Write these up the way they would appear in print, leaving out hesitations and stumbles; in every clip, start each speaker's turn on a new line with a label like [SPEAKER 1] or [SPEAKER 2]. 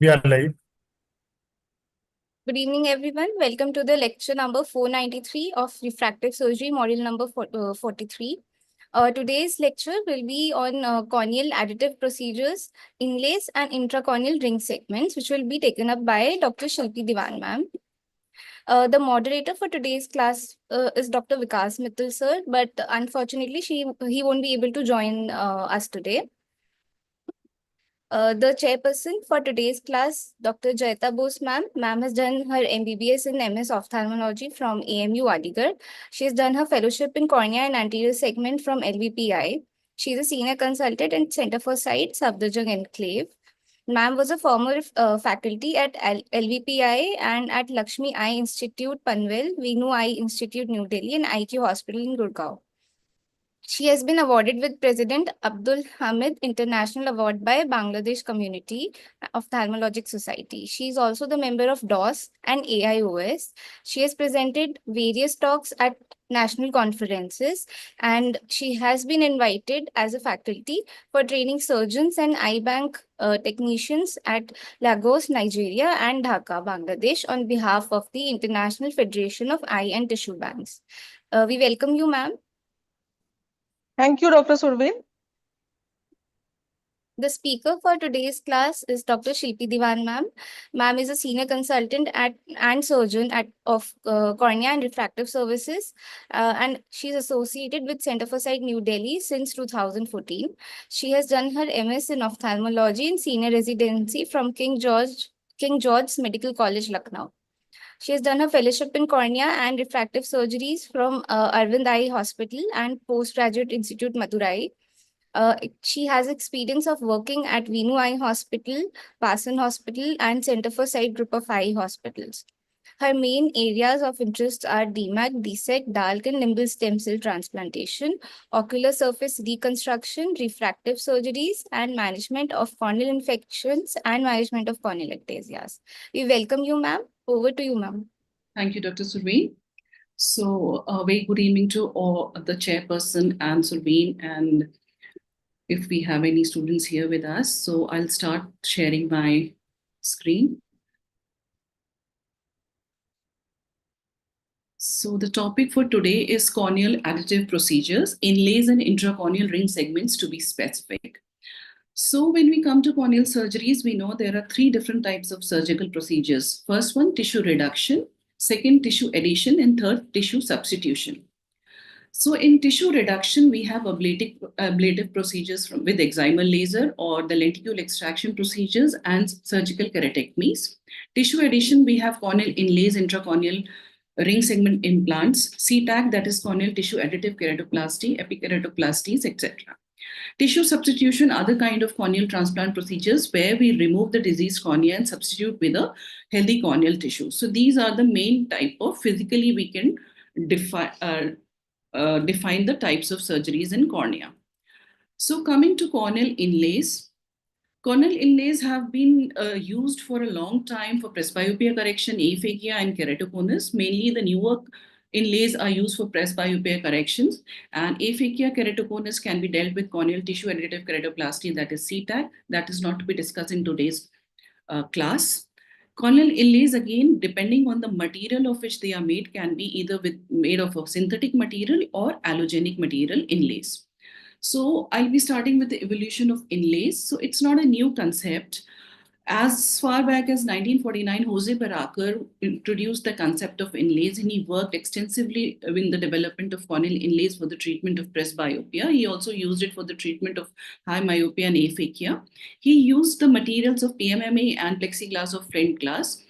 [SPEAKER 1] We are live.
[SPEAKER 2] Good evening, everyone. Welcome to the lecture number 493 of Refractive Surgery, module number 43. Today's lecture will be on corneal additive procedures, inlays, and intracorneal ring segments, which will be taken up by Dr. Shilpi Diwan, ma'am. The moderator for today's class is Dr. Vikas Mittal, sir, but unfortunately, he won't be able to join us today. The chairperson for today's class, Dr. Jaita Bose, ma'am. Ma'am has done her MBBS in MS Ophthalmology from AMU Aligarh. She has done her fellowship in cornea and anterior segment from LVPI. She is a senior consultant at Center for Sight, Safdarjung Enclave. Ma'am was a former faculty at LVPI and at Lakshmi Eye Institute, Panvel, Venu Eye Institute, New Delhi, and IQ Hospital in Gurgaon. She has been awarded with President Abdul Hamid International Award by Bangladesh Community Ophthalmologic Society. She is also the member of DOS and AIOS. She has presented various talks at national conferences, and she has been invited as a faculty for training surgeons and eye bank technicians at Lagos, Nigeria, and Dhaka, Bangladesh, on behalf of the International Federation of Eye and Tissue Banks. We welcome you, ma'am.
[SPEAKER 3] Thank you, Dr. Survin.
[SPEAKER 2] The speaker for today's class is Dr. Shilpi Diwan, ma'am. Ma'am is a senior consultant and surgeon of Cornea and Refractive Services, and she's associated with Center for Sight New Delhi since 2014. She has done her MS in ophthalmology and senior residency from King George's Medical College, Lucknow. She has done her fellowship in cornea and refractive surgeries from Arvind Eye Hospital and Postgraduate Institute, Madurai. She has experience of working at Venu Eye Hospital, Pasan Hospital, and Center for Sight Group of Eye Hospitals. Her main areas of interest are DMAC, DSEC, DALK, and limbal stem cell transplantation, ocular surface reconstruction, refractive surgeries, and management of corneal infections and management of corneal ectasias. We welcome you, ma'am. Over to you, ma'am.
[SPEAKER 4] Thank you, Dr. Surveen. So, very good evening to all the chairperson and Surveen, and if we have any students here with us. So I'll start sharing my screen. So the topic for today is corneal additive procedures, inlays and intracorneal ring segments to be specific. So when we come to corneal surgeries, we know there are three different types of surgical procedures. First one, tissue reduction. Second, tissue addition. And third, tissue substitution. So in tissue reduction, we have ablative procedures with excimer laser or the lenticle extraction procedures and surgical keratectomies. Tissue addition, we have corneal inlays, intracorneal ring segment implants, CTAC, that is corneal tissue additive keratoplasty, epikeratoplasties, etc. Tissue substitution, other kind of corneal transplant procedures where we remove the diseased cornea and substitute with a healthy corneal tissue. So these are the main type of physically we can define the types of surgeries in cornea. So coming to corneal inlays, corneal inlays have been used for a long time for presbyopia correction, aphakia, and keratoconus. Mainly the newer inlays are used for presbyopia corrections, and aphakia keratoconus can be dealt with corneal tissue additive keratoplasty, that is CTAC. That is not to be discussed in today's class. Corneal inlays, again, depending on the material of which they are made, can be either made of a synthetic material or allogenic material inlays. So I'll be starting with the evolution of inlays. So it's not a new concept. As far back as 1949, Jose Barraker introduced the concept of inlays, and he worked extensively in the development of corneal inlays for the treatment of presbyopia. He also used it for the treatment of high myopia and aphakia. He used the materials of PMMA and plexiglass of flint glass.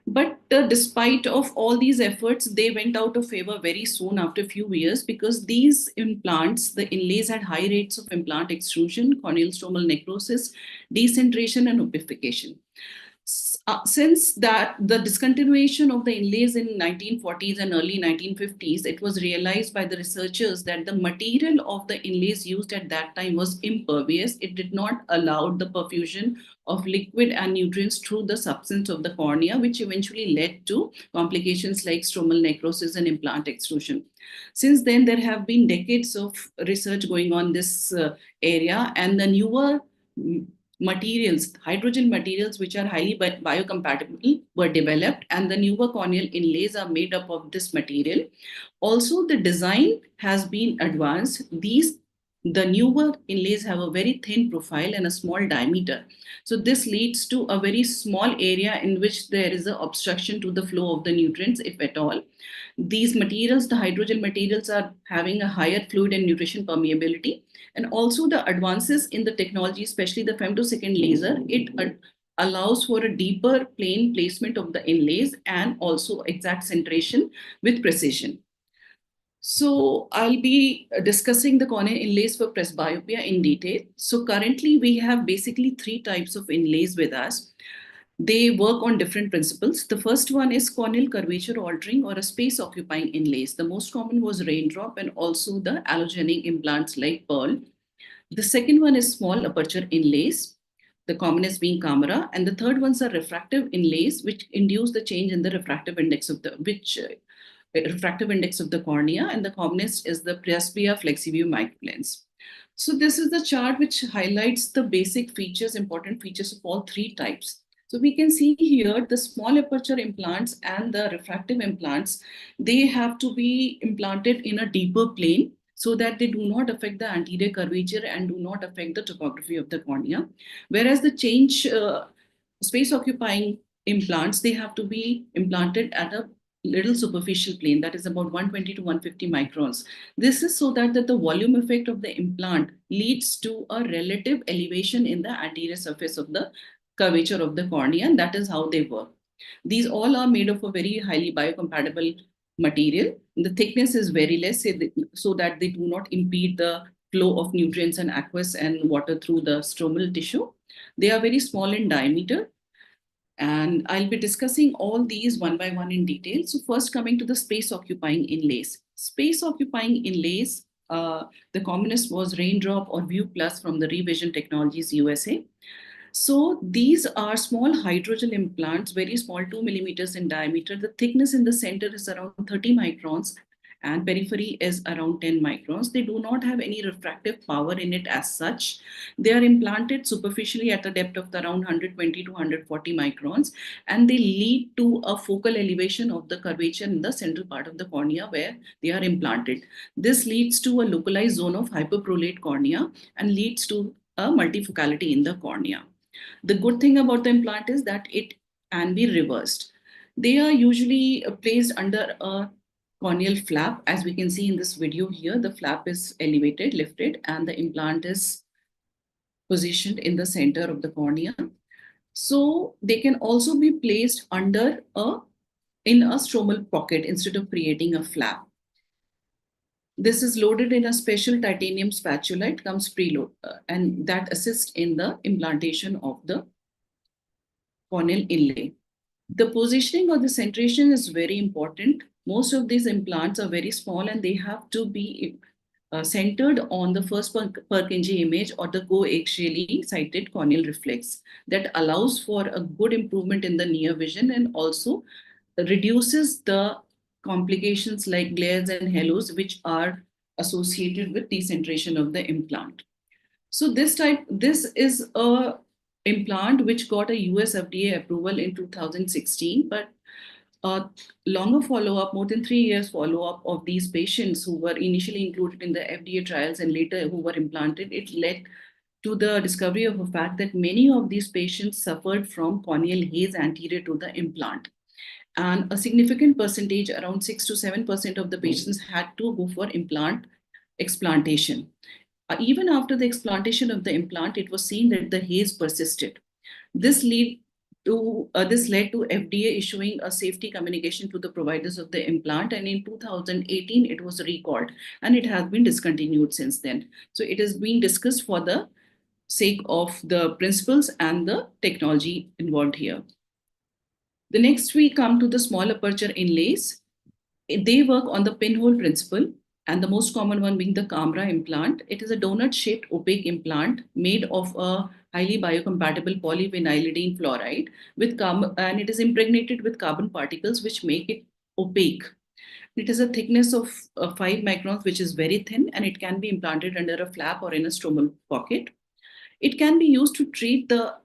[SPEAKER 4] But despite of all these efforts, they went out of favor very soon after a few years because these implants, the inlays, had high rates of implant extrusion, corneal stromal necrosis, decentration, and opacification. Since that the discontinuation of the inlays in 1940s and early 1950s, it was realized by the researchers that the material of the inlays used at that time was impervious. It did not allow the perfusion of liquid and nutrients through the substance of the cornea, which eventually led to complications like stromal necrosis and implant extrusion. Since then, there have been decades of research going on this area, and the newer materials, hydrogel materials, which are highly biocompatible, were developed, and the newer corneal inlays are made up of this material. Also, the design has been advanced. The newer inlays have a very thin profile and a small diameter. So this leads to a very small area in which there is an obstruction to the flow of the nutrients, if at all. These materials, the hydrogel materials, are having a higher fluid and nutrition permeability. And also the advances in the technology, especially the femtosecond laser, it allows for a deeper plane placement of the inlays and also exact centration with precision. So I'll be discussing the corneal inlays for presbyopia in detail. So currently we have basically 3 types of inlays with us. They work on different principles. The first one is corneal curvature altering or a space occupying inlays. The most common was raindrop and also the allogenic implants like pearl. The second one is small aperture inlays, the commonest being camera. And the third ones are refractive inlays, which induce the change in the refractive index of the cornea, and the commonest is the presbya flexiview microlens. So this is the chart which highlights the basic features, important features of all 3 types. So we can see here the small aperture implants and the refractive implants, they have to be implanted in a deeper plane so that they do not affect the anterior curvature and do not affect the topography of the cornea. Whereas the space occupying implants, they have to be implanted at a little superficial plane, that is about 120 to 150 microns. This is so that the volume effect of the implant leads to a relative elevation in the anterior surface of the curvature of the cornea, and that is how they work. These all are made of a very highly biocompatible material. The thickness is very less so that they do not impede the flow of nutrients and aqueous and water through the stromal tissue. They are very small in diameter. And I'll be discussing all these one by one in detail. So first, coming to the space occupying inlays. Space occupying inlays, the commonest was Raindrop or View Plus from the Revision Technologies USA. So these are small hydrogel implants, very small, 2 millimeters in diameter. The thickness in the center is around 30 microns and periphery is around 10 microns. They do not have any refractive power in it as such. They are implanted superficially at a depth of around 120 to 140 microns, and they lead to a focal elevation of the curvature in the central part of the cornea where they are implanted. This leads to a localized zone of hyperprolate cornea and leads to a multifocality in the cornea. The good thing about the implant is that it can be reversed. They are usually placed under a corneal flap. As we can see in this video here, the flap is elevated, lifted, and the implant is positioned in the center of the cornea. So they can also be placed in a stromal pocket instead of creating a flap. This is loaded in a special titanium spatula. It comes preloaded, and that assists in the implantation of the corneal inlay. The positioning or the centration is very important. Most of these implants are very small and they have to be centered on the first Purkinje image or the coaxially sighted corneal reflex. That allows for a good improvement in the near vision and also reduces the complications like glares and halos, which are associated with decentration of the implant. So this is a implant which got a US FDA approval in 2016, but longer follow-up, more than 3 years follow-up of these patients who were initially included in the FDA trials and later who were implanted, it led to the discovery of a fact that many of these patients suffered from corneal haze anterior to the implant. And a significant percentage, around 6 to 7% of the patients had to go for explantation. Even after the explantation of the implant, it was seen that the haze persisted. This led to FDA issuing a safety communication to the providers of the implant, and in 2018 it was recalled, and it has been discontinued since then. So it is being discussed for the sake of the principles and the technology involved here. The next we come to the small aperture inlays. They work on the pinhole principle, and the most common one being the camera implant. It is a donut-shaped opaque implant made of a highly biocompatible polyvinylidene fluoride and it is impregnated with carbon particles which make it opaque. It is a thickness of 5 microns, which is very thin, and it can be implanted under a flap or in a stromal pocket. It can be used to treat the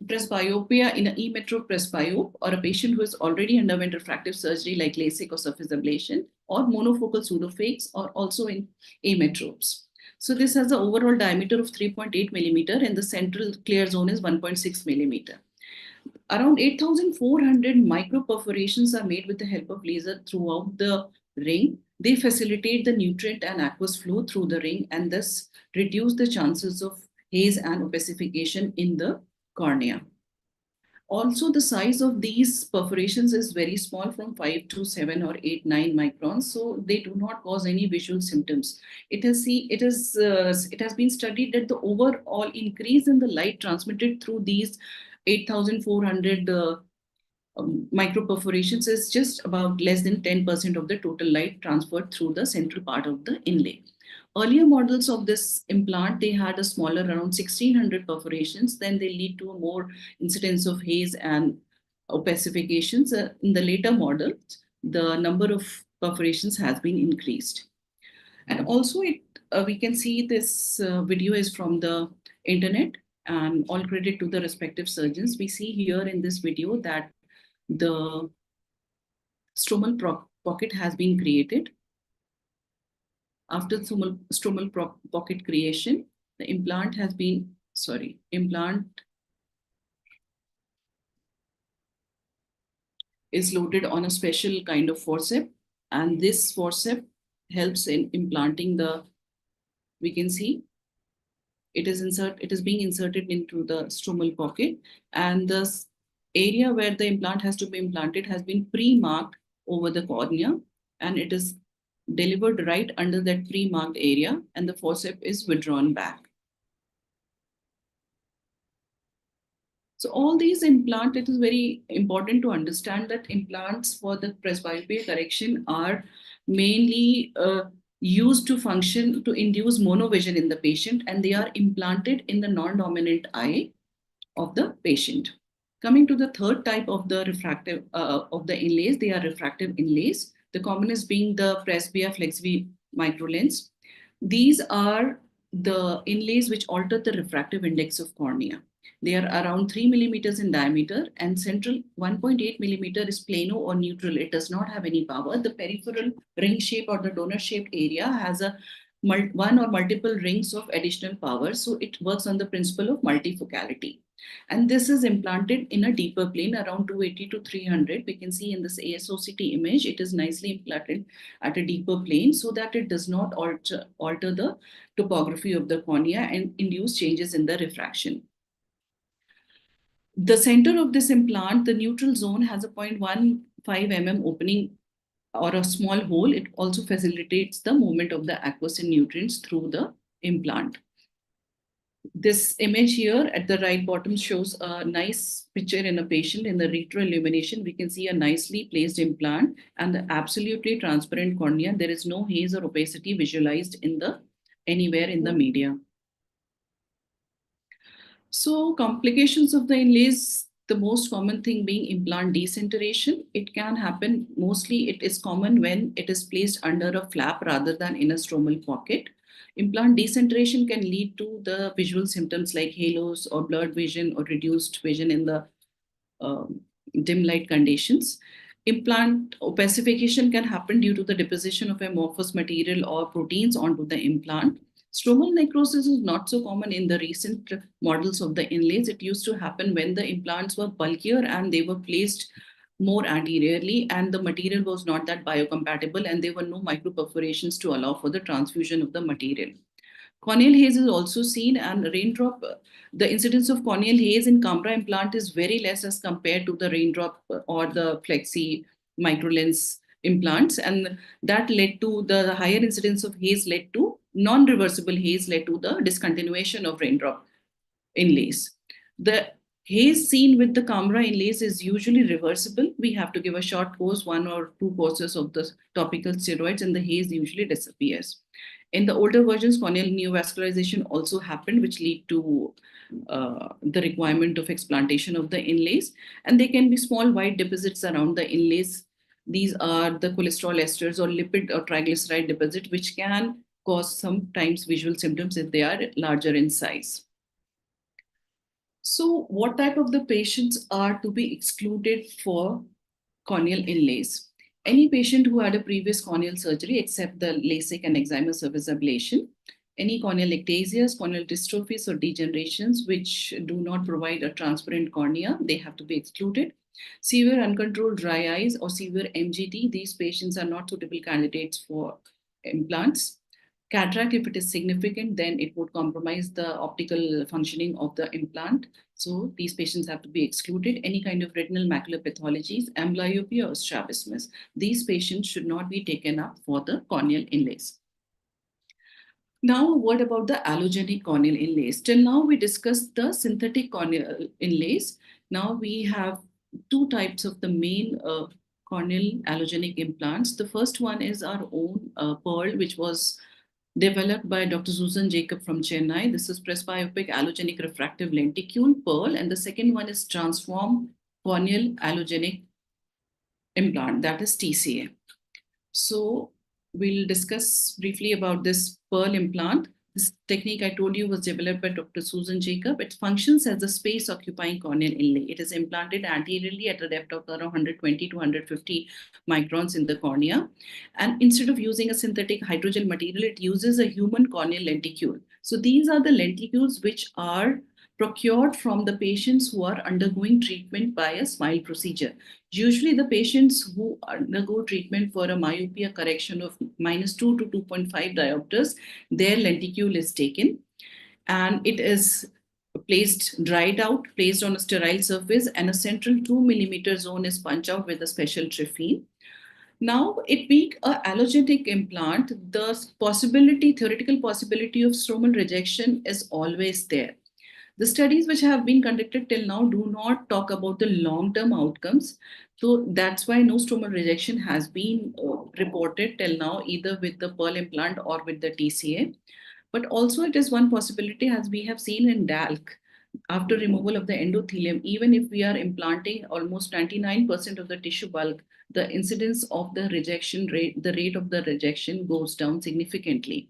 [SPEAKER 4] presbyopia in an emetro presbyope or a patient who has already underwent refractive surgery like LASIK or surface ablation, or monofocal pseudophakics, or also in ametropes. So this has an overall diameter of 3.8 millimeter and the central clear zone is 1.6 millimeter. Around 8,400 microperforations are made with the help of laser throughout the ring. They facilitate the nutrient and aqueous flow through the ring and thus reduce the chances of haze and opacification in the cornea. Also, the size of these perforations is very small, from 5 to 7 or 8, 9 microns, so they do not cause any visual symptoms. It has been studied that the overall increase in the light transmitted through these 8,400 microperforations is just about less than 10% of the total light transferred through the central part of the inlay. Earlier models of this implant, they had a smaller, around 1,600 perforations. Then they lead to a more incidence of haze and opacifications. In the later models, the number of perforations has been increased. And also, we can see this video is from the internet, and all credit to the respective surgeons. We see here in this video that the stromal pocket has been created. After stromal pocket creation, the implant is loaded on a special kind of forceps, and this forceps helps in implanting we can see it is being inserted into the stromal pocket, and the area where the implant has to be implanted has been pre-marked over the cornea, and it is delivered right under that pre-marked area, and the forceps is withdrawn back. So all these implants, it is very important to understand that implants for the presbyopia correction are mainly used to function to induce monovision in the patient, and they are implanted in the non-dominant eye of the patient. Coming to the third type of the refractive of the inlays, they are refractive inlays. The commonest being the presbya flexvi microlens. These are the inlays which alter the refractive index of cornea. They are around 3 millimeters in diameter, and central 1.8 millimeter is plano or neutral. It does not have any power. The peripheral ring shape or the donor shaped area has a one or multiple rings of additional power. So it works on the principle of multifocality. And this is implanted in a deeper plane around 280 to 300. We can see in this ASOCT image, it is nicely implanted at a deeper plane so that it does not alter the topography of the cornea and induce changes in the refraction. The center of this implant, the neutral zone, has a 0.15 mm opening or a small hole. It also facilitates the movement of the aqueous and nutrients through the implant. This image here at the right bottom shows a nice picture in a patient in the retroillumination. We can see a nicely placed implant and the absolutely transparent cornea. There is no haze or opacity visualized in anywhere in the media. So complications of the inlays, the most common thing being implant decentration. It can happen, mostly it is common when it is placed under a flap rather than in a stromal pocket. Implant decentration can lead to the visual symptoms like halos or blurred vision or reduced vision in the dim light conditions. Implant opacification can happen due to the deposition of amorphous material or proteins onto the implant. Stromal necrosis is not so common in the recent models of the inlays. It used to happen when the implants were bulkier and they were placed more anteriorly and the material was not that biocompatible and there were no microperforations to allow for the transfusion of the material. Corneal haze is also seen, and raindrop, the incidence of corneal haze in camera implant is very less as compared to the raindrop or the flexi microlens implants, and that led to the higher incidence of haze led to non-reversible haze led to the discontinuation of raindrop inlays. The haze seen with the camera inlays is usually reversible. We have to give a short course, 1 or 2 courses of the topical steroids, and the haze usually disappears. In the older versions, corneal neovascularization also happened, which lead to the requirement of explantation of the inlays. And there can be small white deposits around the inlays. These are the cholesterol esters or lipid or triglyceride deposit, which can cause sometimes visual symptoms if they are larger in size. So what type of the patients are to be excluded for corneal inlays? Any patient who had a previous corneal surgery except the LASIK and excimer surface ablation, any corneal ectasias, corneal dystrophies or degenerations which do not provide a transparent cornea, they have to be excluded. Severe uncontrolled dry eyes or severe MGD, these patients are not suitable candidates for implants. Cataract, if it is significant, then it would compromise the optical functioning of the implant. So these patients have to be excluded. Any kind of retinal macular pathologies, amblyopia or strabismus, these patients should not be taken up for the corneal inlays. Now, what about the allogenic corneal inlays? Till now, we discussed the synthetic corneal inlays. Now we have two types of the main corneal allogenic implants. The first one is our own Pearl, which was developed by Dr. Susan Jacob from Chennai. This is presbyopic allogenic refractive lenticule, Pearl. And the second one is transform corneal allogenic implant, that is TCA. So we'll discuss briefly about this Pearl implant. This technique I told you was developed by Dr. Susan Jacob. It functions as a space-occupying corneal inlay. It is implanted anteriorly at a depth of around 120 to 150 microns in the cornea. And instead of using a synthetic hydrogel material, it uses a human corneal lenticule. So these are the lenticules which are procured from the patients who are undergoing treatment by a SMILE procedure. Usually the patients who undergo treatment for a myopia correction of -2 to 2.5 diopters, their lenticule is taken and it is placed, dried out, placed on a sterile surface, and a central 2 millimeter zone is punched out with a special trephine. Now, it being an allogenic implant, the theoretical possibility of stromal rejection is always there. The studies which have been conducted till now do not talk about the long-term outcomes. So that's why no stromal rejection has been reported till now, either with the Pearl implant or with the TCA. But also it is one possibility, as we have seen in DALC, after removal of the endothelium, even if we are implanting almost 99% of the tissue bulk, the incidence of the rejection rate, the rate of the rejection goes down significantly.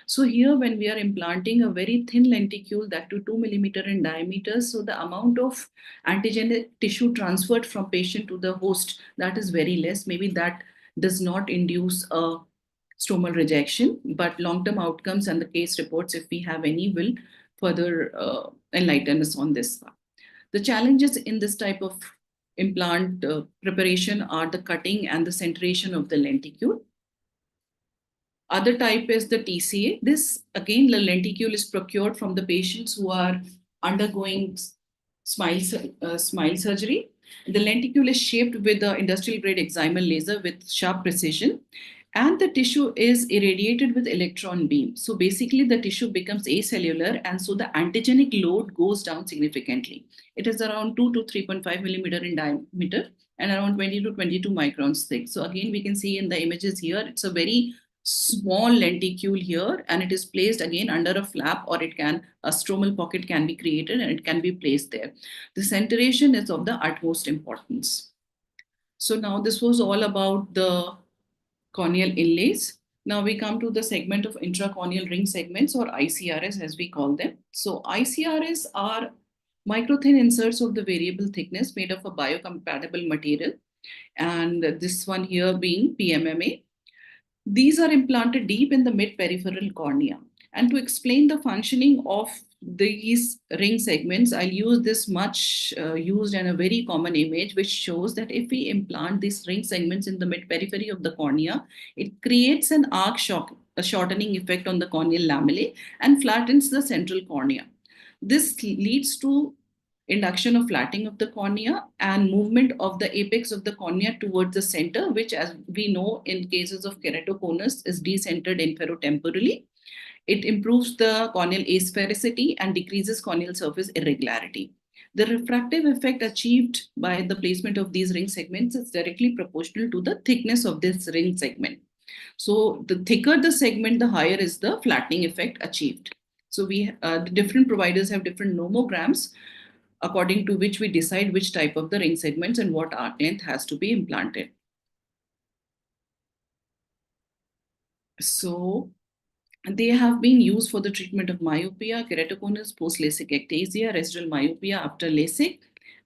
[SPEAKER 4] So here, when we are implanting a very thin lenticule, that to 2 millimeter in diameter, so the amount of antigenic tissue transferred from patient to the host, that is very less. Maybe that does not induce a stromal rejection, but long-term outcomes and the case reports, if we have any, will further enlighten us on this. The challenges in this type of implant preparation are the cutting and the centration of the lenticule. Other type is the TCA. This, again, the lenticule is procured from the patients who are undergoing SMILE surgery. The lenticule is shaped with the industrial grade excimer laser with sharp precision, and the tissue is irradiated with electron beam. So basically the tissue becomes acellular, and so the antigenic load goes down significantly. It is around 2 to 3.5 millimeter in diameter and around 20 to 22 microns thick. So again, we can see in the images here, it's a very small lenticule here, and it is placed again under a flap, or a stromal pocket can be created and it can be placed there. The centration is of the utmost importance. So now this was all about the corneal inlays. Now we come to the segment of intracorneal ring segments, or ICRS as we call them. So ICRS are micro-thin inserts of the variable thickness made of a biocompatible material. And this one here being PMMA. These are implanted deep in the mid-peripheral cornea. And to explain the functioning of these ring segments, I'll use this much used and a very common image, which shows that if we implant these ring segments in the mid-periphery of the cornea, it creates an arc shock, a shortening effect on the corneal lamellae, and flattens the central cornea. This leads to induction of flattening of the cornea and movement of the apex of the cornea towards the center, which, as we know in cases of keratoconus, is decentered inferotemporally. It improves the corneal asphericity and decreases corneal surface irregularity. The refractive effect achieved by the placement of these ring segments is directly proportional to the thickness of this ring segment. So the thicker the segment, the higher is the flattening effect achieved. So the different providers have different nomograms, according to which we decide which type of the ring segments and what arc length has to be implanted. So They have been used for the treatment of myopia, keratoconus, post-LASIK ectasia, residual myopia after LASIK,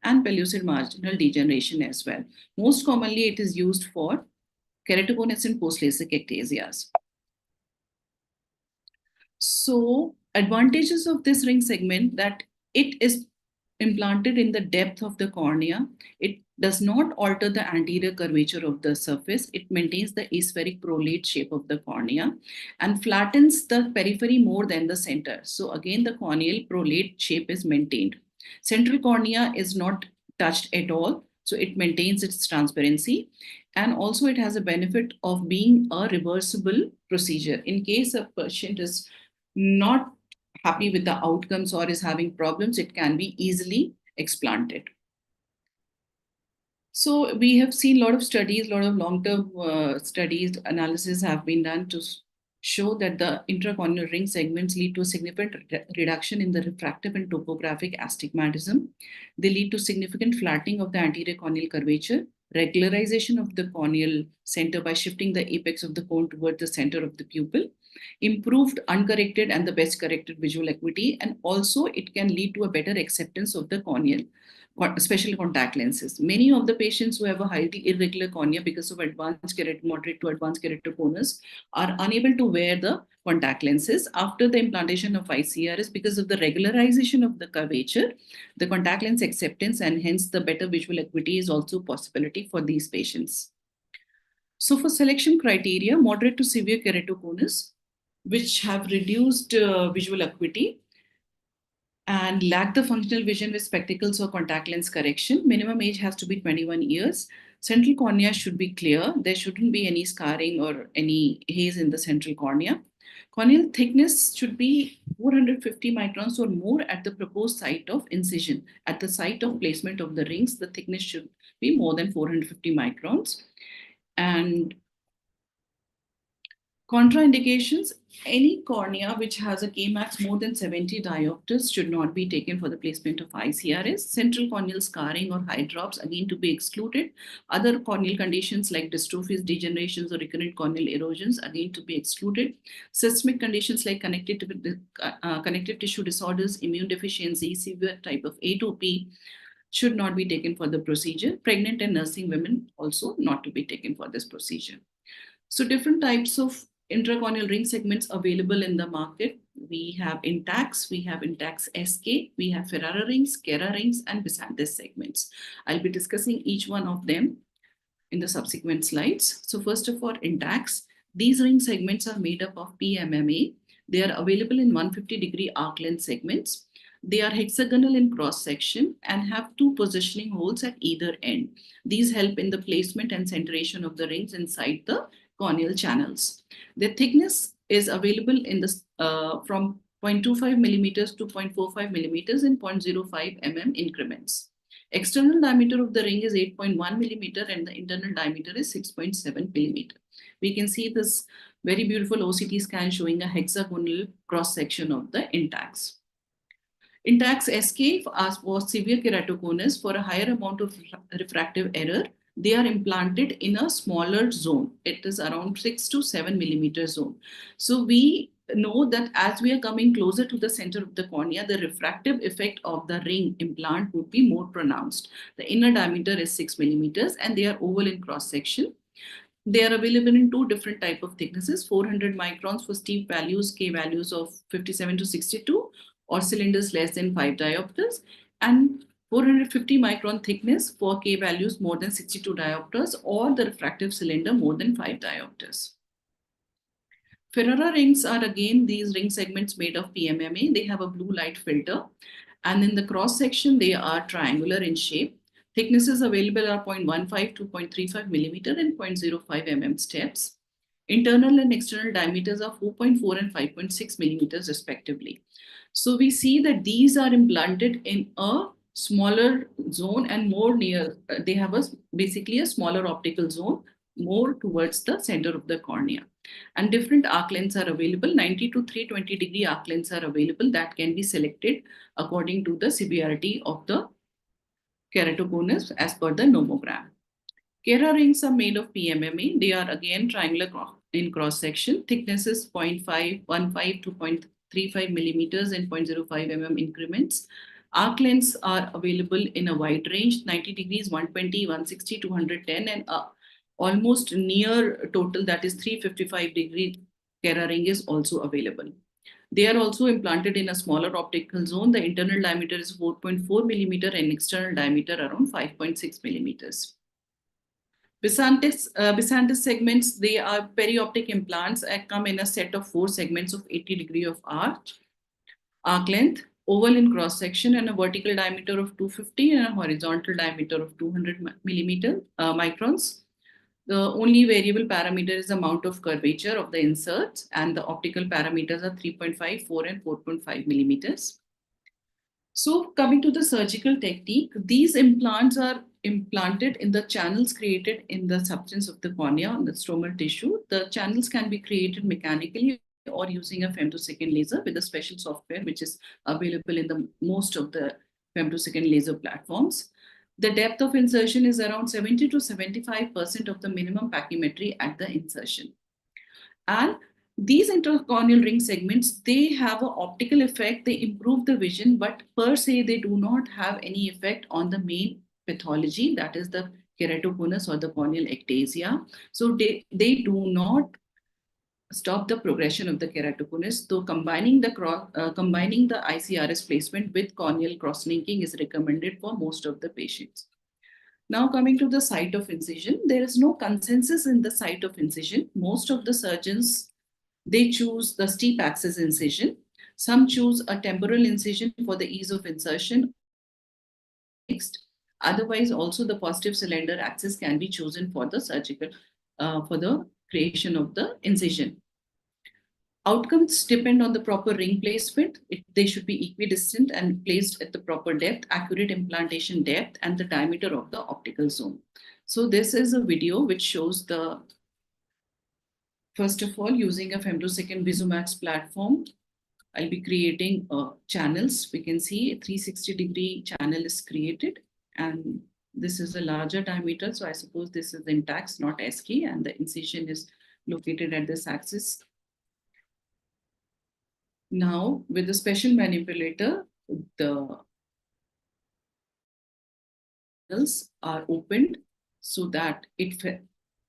[SPEAKER 4] and pellucid marginal degeneration as well. Most commonly, it is used for keratoconus and post-LASIK ectasias. So, advantages of this ring segment that it is implanted in the depth of the cornea. It does not alter the anterior curvature of the surface. It maintains the aspheric prolate shape of the cornea and flattens the periphery more than the center. So again, the corneal prolate shape is maintained. Central cornea is not touched at all. So it maintains its transparency. And also it has a benefit of being a reversible procedure. In case a patient is not happy with the outcomes or is having problems, it can be easily explanted. So we have seen a lot of studies, a lot of long-term studies, analysis have been done to show that the intracorneal ring segments lead to a significant reduction in the refractive and topographic astigmatism. They lead to significant flattening of the anterior corneal curvature, regularization of the corneal center by shifting the apex of the cone toward the center of the pupil, improved uncorrected and the best corrected visual acuity, and also it can lead to a better acceptance of the corneal, especially contact lenses. Many of the patients who have a highly irregular cornea because of moderate to advanced keratoconus are unable to wear the contact lenses after the implantation of ICRS because of the regularization of the curvature. The contact lens acceptance and hence the better visual acuity is also a possibility for these patients. So for selection criteria, moderate to severe keratoconus, which have reduced visual acuity and lack the functional vision with spectacles or contact lens correction. Minimum age has to be 21 years. Central cornea should be clear. There shouldn't be any scarring or any haze in the central cornea. Corneal thickness should be 450 microns or more at the proposed site of incision. At the site of placement of the rings, the thickness should be more than 450 microns. And contraindications, any cornea which has a Kmax more than 70 diopters should not be taken for the placement of ICRS. Central corneal scarring or eye drops, again, to be excluded. Other corneal conditions like dystrophies, degenerations, or recurrent corneal erosions, again, to be excluded. Systemic conditions like connective tissue disorders, immune deficiency, severe type of atopy should not be taken for the procedure. Pregnant and nursing women also not to be taken for this procedure. So different types of intracorneal ring segments available in the market. We have Intacs, we have Intacs SK, we have Ferrara rings, Kera rings, and Bisantis segments. I'll be discussing each one of them in the subsequent slides. So first of all, Intacs. These ring segments are made up of PMMA. They are available in 150-degree arc length segments. They are hexagonal in cross section and have two positioning holes at either end. These help in the placement and centration of the rings inside the corneal channels. Their thickness is available in the from 0.25 millimeters to 0.45 millimeters in 0.05 mm increments. External diameter of the ring is 8.1 millimeter and the internal diameter is 6.7 millimeter. We can see this very beautiful OCT scan showing a hexagonal cross section of the Intacs. Intacs SK for severe keratoconus, for a higher amount of refractive error, they are implanted in a smaller zone. It is around 6 to 7 millimeter zone. So we know that as we are coming closer to the center of the cornea, the refractive effect of the ring implant would be more pronounced. The inner diameter is 6 millimeters and they are oval in cross section. They are available in two different type of thicknesses, 400 microns for steep values, K values of 57 to 62, or cylinders less than 5 diopters, and 450 micron thickness for K values more than 62 diopters, or the refractive cylinder more than 5 diopters. Ferrara rings are again these ring segments made of PMMA. They have a blue light filter, and in the cross section, they are triangular in shape. Thicknesses available are 0.15 to 0.35 millimeter and 0.05 mm steps. Internal and external diameters are 4.4 and 5.6 millimeters respectively. So we see that these are implanted in a smaller zone and more near, they have basically a smaller optical zone more towards the center of the cornea. And different arc lengths are available. 90 to 320 degree arc lengths are available that can be selected according to the severity of the keratoconus as per the nomogram. Kera rings are made of PMMA. They are again triangular in cross section. Thickness is 0.515 to 0.35 millimeters and 0.05 increments. Arc lengths are available in a wide range, 90 degrees, 120, 160, 210, and almost near total, that is 355 degree Kera ring is also available. They are also implanted in a smaller optical zone. The internal diameter is 4.4 millimeter and external diameter around 5.6 millimeters. Bisantis segments, they are perioptic implants that come in a set of 4 segments of 80 degree of arc length, oval in cross section, and a vertical diameter of 250 and a horizontal diameter of 200 microns. The only variable parameter is the amount of curvature of the inserts, and the optical parameters are 3.5, 4, and 4.5 millimeters. So coming to the surgical technique, these implants are implanted in the channels created in the substance of the cornea on the stromal tissue. The channels can be created mechanically or using a femtosecond laser with a special software which is available in the most of the femtosecond laser platforms. The depth of insertion is around 70 to 75% of the minimum pachymetry at the insertion. And these intracorneal ring segments, they have an optical effect, they improve the vision, but per se, they do not have any effect on the main pathology, that is the keratoconus or the corneal ectasia. So they do not stop the progression of the keratoconus. So combining the ICRS placement with corneal cross-linking is recommended for most of the patients. Now coming to the site of incision, there is no consensus in the site of incision. Most of the surgeons, they choose the steep axis incision. Some choose a temporal incision for the ease of insertion. Otherwise, also the positive cylinder axis can be chosen for the surgical, for the creation of the incision. Outcomes depend on the proper ring placement. They should be equidistant and placed at the proper depth, accurate implantation depth, and the diameter of the optical zone. So this is a video which shows the, first of all, using a femtosecond VisuMax platform, I'll be creating channels. We can see a 360-degree channel is created, and this is a larger diameter. So I suppose this is intact, not SK, and the incision is located at this axis. Now, with the special manipulator, the channels are opened so that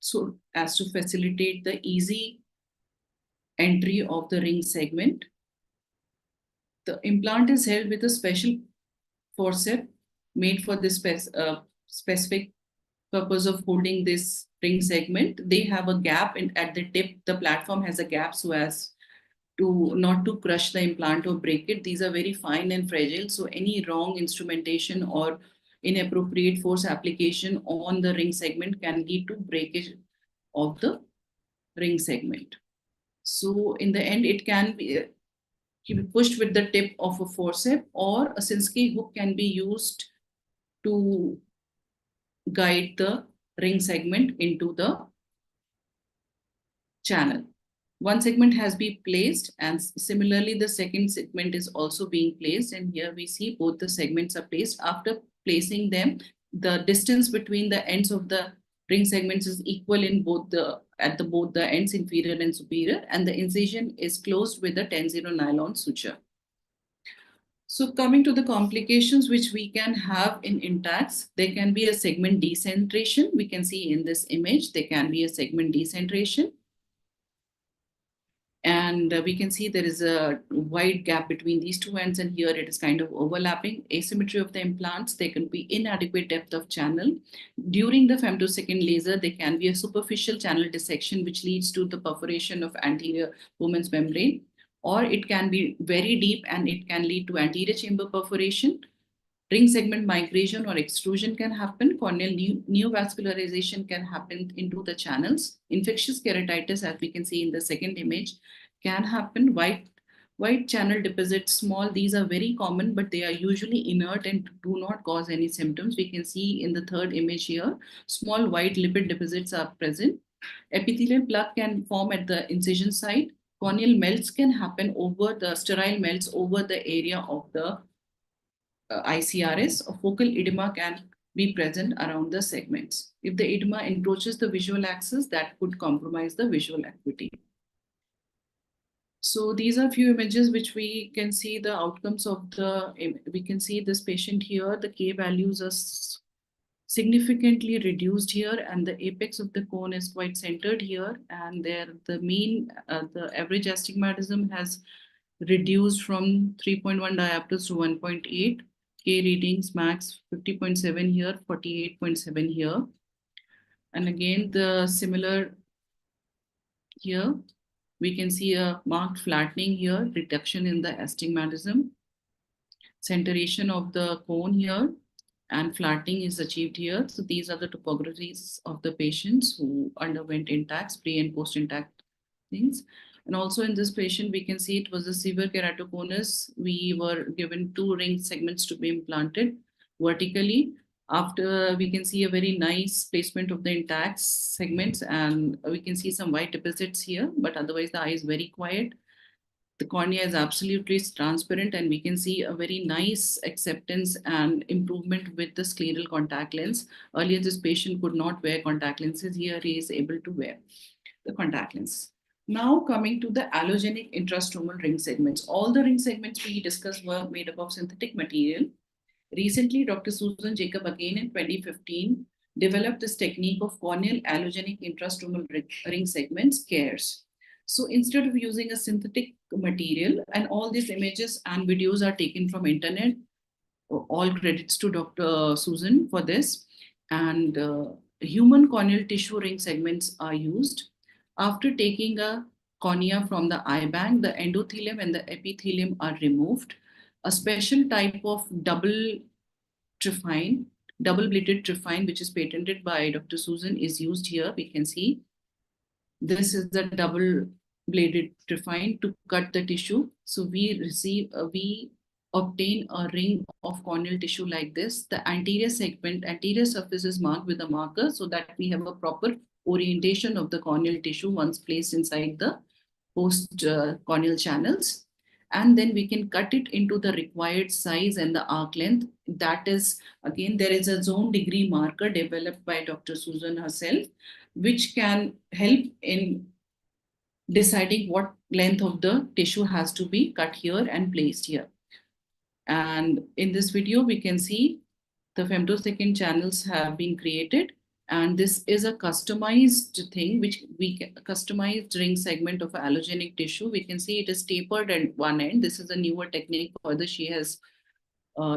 [SPEAKER 4] so as to facilitate the easy entry of the ring segment. The implant is held with a special forceps made for this specific purpose of holding this ring segment. They have a gap at the tip. The platform has a gap so as to not to crush the implant or break it. These are very fine and fragile. So any wrong instrumentation or inappropriate force application on the ring segment can lead to breakage of the ring segment. So in the end, it can be pushed with the tip of a forceps, or a Sinskey hook can be used to guide the ring segment into the channel. One segment has been placed, and similarly the second segment is also being placed, and here we see both the segments are placed. After placing them, the distance between the ends of the ring segments is equal in both the ends, inferior and superior, and the incision is closed with a 10-0 nylon suture. So coming to the complications which we can have in intacts, there can be a segment decentration. We can see in this image, there can be a segment decentration. And we can see there is a wide gap between these two ends, and here it is kind of overlapping. Asymmetry of the implants, there can be inadequate depth of channel. During the femtosecond laser, there can be a superficial channel dissection which leads to the perforation of anterior Bowman's membrane, or it can be very deep and it can lead to anterior chamber perforation. Ring segment migration or extrusion can happen. Corneal neovascularization can happen into the channels. Infectious keratitis, as we can see in the second image, can happen. White channel deposits, small, these are very common, but they are usually inert and do not cause any symptoms. We can see in the third image here, small white lipid deposits are present. Epithelial plaque can form at the incision site. Corneal melts can happen over the sterile melts over the area of the ICRS. A focal edema can be present around the segments. If the edema encroaches the visual axis, that could compromise the visual acuity. So these are few images which we can see the outcomes of we can see this patient here, the K values are significantly reduced here, and the apex of the cone is quite centered here, and there the average astigmatism has reduced from 3.1 diopters to 1.8. K readings max 50.7 here, 48.7 here. And again, the similar here, we can see a marked flattening here, reduction in the astigmatism, centration of the cone here, and flattening is achieved here. So these are the topographies of the patients who underwent intacts, pre and post intact things. And also in this patient, we can see it was a severe keratoconus. We were given 2 ring segments to be implanted vertically. After, we can see a very nice placement of the intact segments, and we can see some white deposits here, but otherwise the eye is very quiet. The cornea is absolutely transparent, and we can see a very nice acceptance and improvement with the scleral contact lens. Earlier, this patient could not wear contact lenses. Here, he is able to wear the contact lens. Now coming to the allogenic intrastromal ring segments. All the ring segments we discussed were made up of synthetic material. Recently, Dr. Susan Jacob, again in 2015, developed this technique of corneal allogenic intrastromal ring segments, CARES. So instead of using a synthetic material, and all these images and videos are taken from internet, all credits to Dr. Susan for this. And human corneal tissue ring segments are used. After taking a cornea from the eye bank, the endothelium and the epithelium are removed. A special type of double-bladed trephine, which is patented by Dr. Susan, is used here. We can see this is the double-bladed trephine to cut the tissue. So we obtain a ring of corneal tissue like this. The anterior surface is marked with a marker so that we have a proper orientation of the corneal tissue once placed inside the post corneal channels. And then we can cut it into the required size and the arc length. That is, again, there is a zone degree marker developed by Dr. Susan herself, which can help in deciding what length of the tissue has to be cut here and placed here. And in this video, we can see the femtosecond channels have been created. And this is a customized thing, which customized ring segment of allogenic tissue. We can see it is tapered at one end. This is a newer technique. Further, she has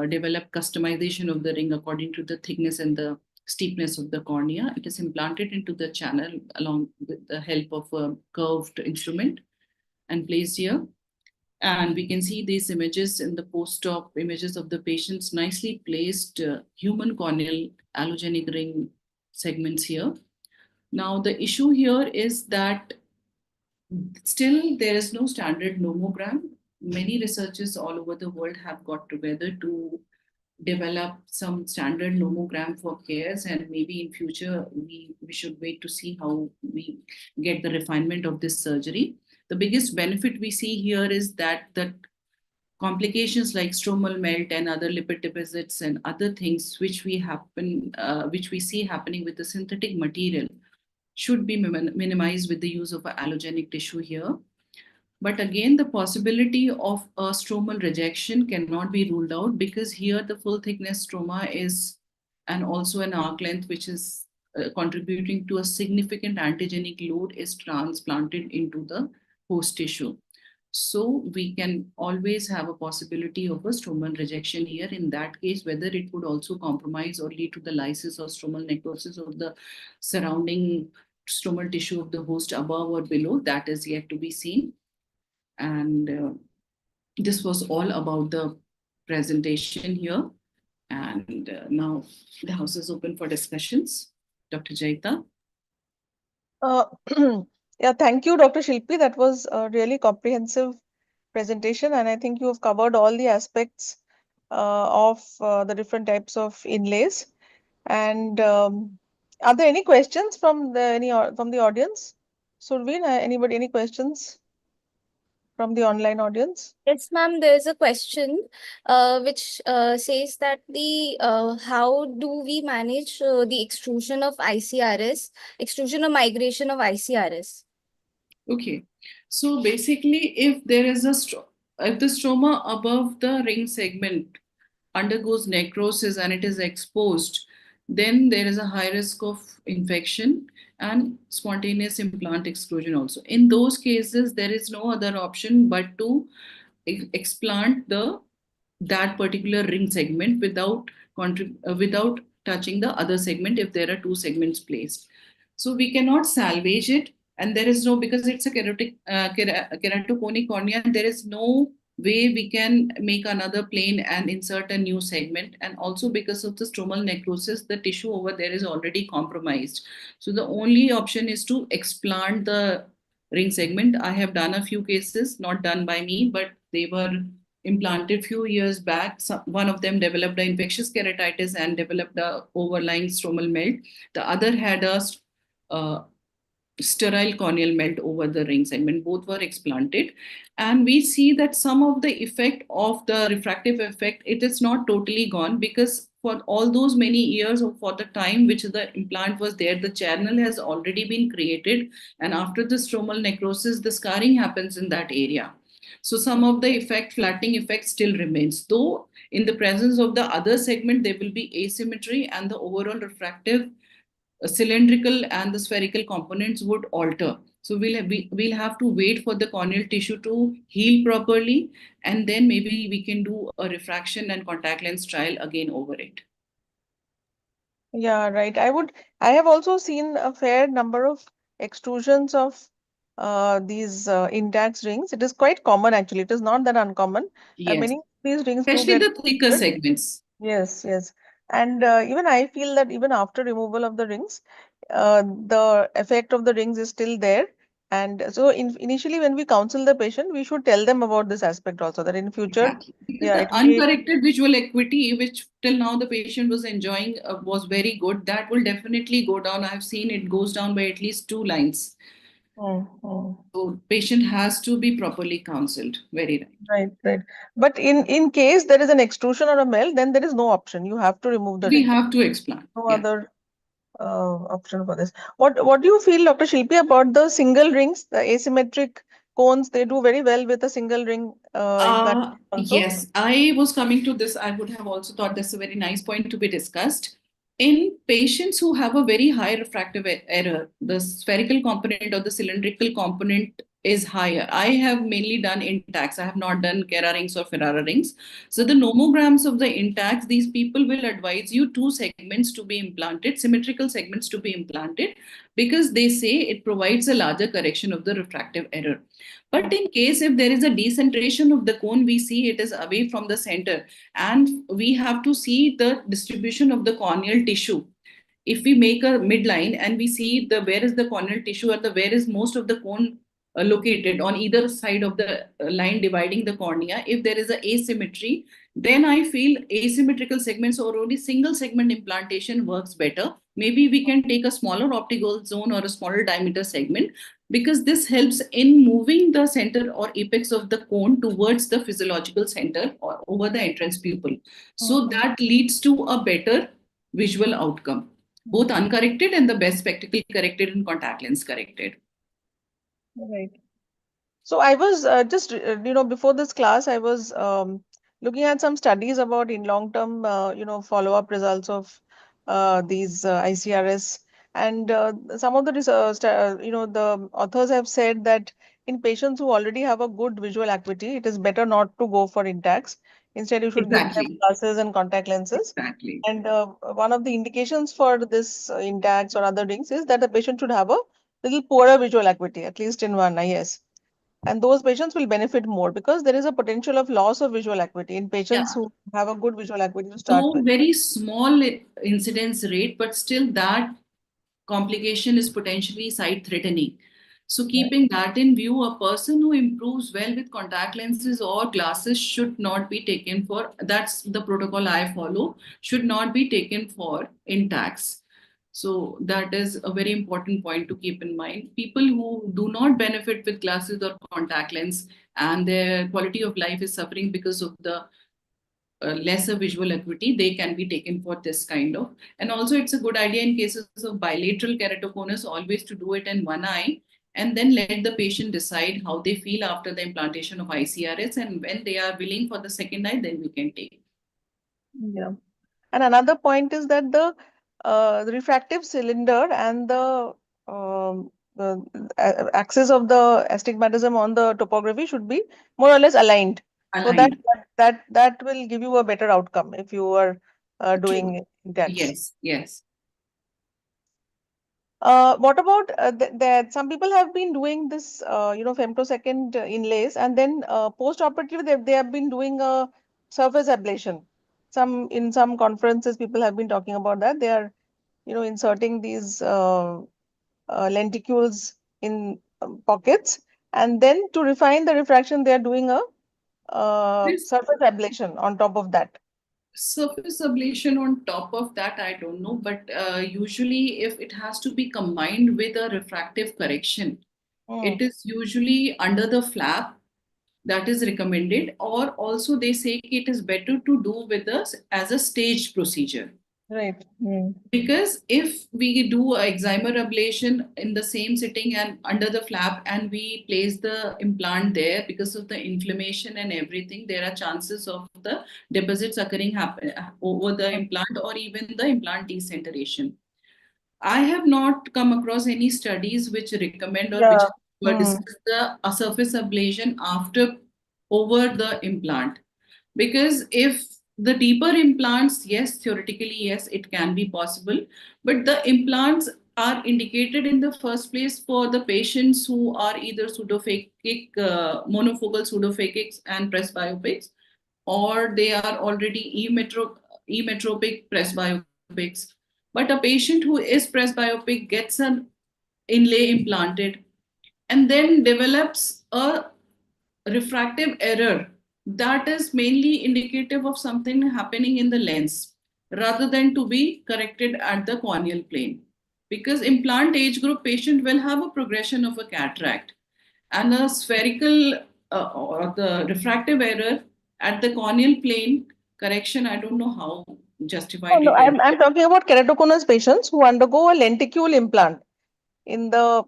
[SPEAKER 4] developed customization of the ring according to the thickness and the steepness of the cornea. It is implanted into the channel along with the help of a curved instrument and placed here. And we can see these images in the post-op images of the patients, nicely placed human corneal allogenic ring segments here. Now, the issue here is that still there is no standard nomogram. Many researchers all over the world have got together to develop some standard nomogram for CARES, and maybe in future we should wait to see how we get the refinement of this surgery. The biggest benefit we see here is that the complications like stromal melt and other lipid deposits and other things which we see happening with the synthetic material should be minimized with the use of an allogenic tissue here. But again, the possibility of a stromal rejection cannot be ruled out, because here the full thickness stroma is, and also an arc length which is contributing to a significant antigenic load, is transplanted into the host tissue. So we can always have a possibility of a stromal rejection here. In that case, whether it would also compromise or lead to the lysis or stromal necrosis of the surrounding stromal tissue of the host above or below, that is yet to be seen. And this was all about the presentation here. And now the house is open for discussions. Dr. Jaita.
[SPEAKER 3] Yeah, thank you, Dr. Shilpi. That was a really comprehensive presentation, and I think you have covered all the aspects of the different types of inlays. And are there any questions from the audience? Surveen, any questions? from the online audience?
[SPEAKER 2] Yes, ma'am, there's a question which says that how do we manage the extrusion of ICRS, extrusion or migration of ICRS?
[SPEAKER 4] Okay. So basically, if there is if the stroma above the ring segment undergoes necrosis and it is exposed, then there is a high risk of infection and spontaneous implant exclusion also. In those cases, there is no other option but to explant that particular ring segment without touching the other segment if there are two segments placed. So we cannot salvage it, and there is no, because it's a keratoconic cornea, there is no way we can make another plane and insert a new segment. And also because of the stromal necrosis, the tissue over there is already compromised. So the only option is to explant the ring segment. I have done a few cases, not done by me, but they were implanted few years back. One of them developed an infectious keratitis and developed a overlying stromal melt. The other had a uh, sterile corneal melt over the ring segment. Both were explanted, and we see that some of the effect of the refractive effect, it is not totally gone, because for all those many years, or for the time which the implant was there, the channel has already been created, and after the stromal necrosis, the scarring happens in that area. So some of the effect, flattening effect, still remains, though in the presence of the other segment there will be asymmetry, and the overall refractive cylindrical and the spherical components would alter. So we'll have to wait for the corneal tissue to heal properly, and then maybe we can do a refraction and contact lens trial again over it.
[SPEAKER 3] Yeah, right. I have also seen a fair number of extrusions of these intact rings. It is quite common actually. It is not that uncommon.
[SPEAKER 4] Yes,
[SPEAKER 3] Many of these rings do
[SPEAKER 4] especially
[SPEAKER 3] get
[SPEAKER 4] the thicker
[SPEAKER 3] ruptured.
[SPEAKER 4] segments.
[SPEAKER 3] Yes, yes. And even I feel that even after removal of the rings, the effect of the rings is still there. And so initially when we counsel the patient, we should tell them about this aspect also, that in future,
[SPEAKER 4] Exactly. Because
[SPEAKER 3] yeah,
[SPEAKER 4] the
[SPEAKER 3] it will be.
[SPEAKER 4] uncorrected visual acuity, which till now the patient was enjoying, was very good, that will definitely go down. I've seen it goes down by at least 2 lines.
[SPEAKER 3] Hmm, hmm.
[SPEAKER 4] So patient has to be properly counseled. Very right.
[SPEAKER 3] Right, right. But in case there is an extrusion or a melt, then there is no option. You have to remove the
[SPEAKER 4] We
[SPEAKER 3] ring.
[SPEAKER 4] have to explain.
[SPEAKER 3] No
[SPEAKER 4] Yeah.
[SPEAKER 3] other option for this. What do you feel, Dr. Shilpi, about the single rings, the asymmetric cones? They do very well with a single ring implant also.
[SPEAKER 4] Yes, I was coming to this. I would have also thought this is a very nice point to be discussed. In patients who have a very high refractive error, the spherical component or the cylindrical component is higher. I have mainly done intacts. I have not done Kera rings or Ferrara rings. So the nomograms of the intacts, these people will advise you two segments to be implanted, symmetrical segments to be implanted, because they say it provides a larger correction of the refractive error. But in case if there is a decentration of the cone, we see it is away from the center, and we have to see the distribution of the corneal tissue. If we make a midline and we see the where is the corneal tissue and the where is most of the cone located on either side of the line dividing the cornea, if there is a asymmetry, then I feel asymmetrical segments or only single segment implantation works better. Maybe we can take a smaller optical zone or a smaller diameter segment, because this helps in moving the center or apex of the cone towards the physiological center or over the entrance pupil. So
[SPEAKER 3] Mhm.
[SPEAKER 4] that leads to a better visual outcome, both uncorrected and the best spectacle corrected and contact lens corrected.
[SPEAKER 3] Right. So I was before this class, I was looking at some studies about in long-term, follow-up results of these ICRS, and some of the the authors have said that in patients who already have a good visual acuity, it is better not to go for intacts. Instead, you should give them
[SPEAKER 4] Exactly.
[SPEAKER 3] glasses and contact lenses.
[SPEAKER 4] Exactly.
[SPEAKER 3] And one of the indications for this intacts or other rings is that the patient should have a little poorer visual acuity, at least in one eye. Yes. And those patients will benefit more because there is a potential of loss of visual acuity in
[SPEAKER 4] Yeah.
[SPEAKER 3] patients who have a good visual acuity to start
[SPEAKER 4] Though
[SPEAKER 3] with.
[SPEAKER 4] very small incidence rate, but still that complication is potentially sight threatening. So
[SPEAKER 3] Right.
[SPEAKER 4] keeping that in view, a person who improves well with contact lenses or glasses should not be taken for, that's the protocol I follow, should not be taken for intacts. So that is a very important point to keep in mind. People who do not benefit with glasses or contact lens and their quality of life is suffering because of the lesser visual acuity, they can be taken for this kind of. And also, it's a good idea in cases of bilateral keratoconus always to do it in one eye and then let the patient decide how they feel after the implantation of ICRS. And when they are willing for the second eye, then we can take.
[SPEAKER 3] Yeah. And another point is that the refractive cylinder and the axis of the astigmatism on the topography should be more or less aligned. So
[SPEAKER 4] Aligned.
[SPEAKER 3] that will give you a better outcome if you are
[SPEAKER 4] True.
[SPEAKER 3] doing intacs.
[SPEAKER 4] Yes, yes.
[SPEAKER 3] What about that? Some people have been doing this, femtosecond inlays, and then post-operative they have been doing a surface ablation. In some conferences, people have been talking about that. They are, inserting these lenticules in pockets, and then to refine the refraction, they are doing a
[SPEAKER 4] This
[SPEAKER 3] surface ablation on top of that.
[SPEAKER 4] surface ablation on top of that, I don't know, but usually if it has to be combined with a refractive correction,
[SPEAKER 3] Hmm.
[SPEAKER 4] it is usually under the flap that is recommended, or also they say it is better to do with us as a staged procedure.
[SPEAKER 3] Right. Hmm.
[SPEAKER 4] Because if we do a excimer ablation in the same sitting and under the flap and we place the implant there, because of the inflammation and everything, there are chances of the deposits occurring happen over the implant or even the implant decentration. I have not come across any studies which recommend or which
[SPEAKER 3] Yeah. Hmm.
[SPEAKER 4] discuss the a surface ablation after over the implant. Because if the deeper implants, yes, theoretically, yes, it can be possible, but the implants are indicated in the first place for the patients who are either pseudophakic, monofocal pseudophakics and presbyopics, or they are already emetropic presbyopics. But a patient who is presbyopic gets an inlay implanted and then develops a refractive error that is mainly indicative of something happening in the lens rather than to be corrected at the corneal plane, because implant age group patient will have a progression of a cataract and a spherical or the refractive error at the corneal plane correction. I don't know how
[SPEAKER 3] Oh,
[SPEAKER 4] justified
[SPEAKER 3] no,
[SPEAKER 4] it is.
[SPEAKER 3] I'm talking about keratoconus patients who undergo a lenticule implant in the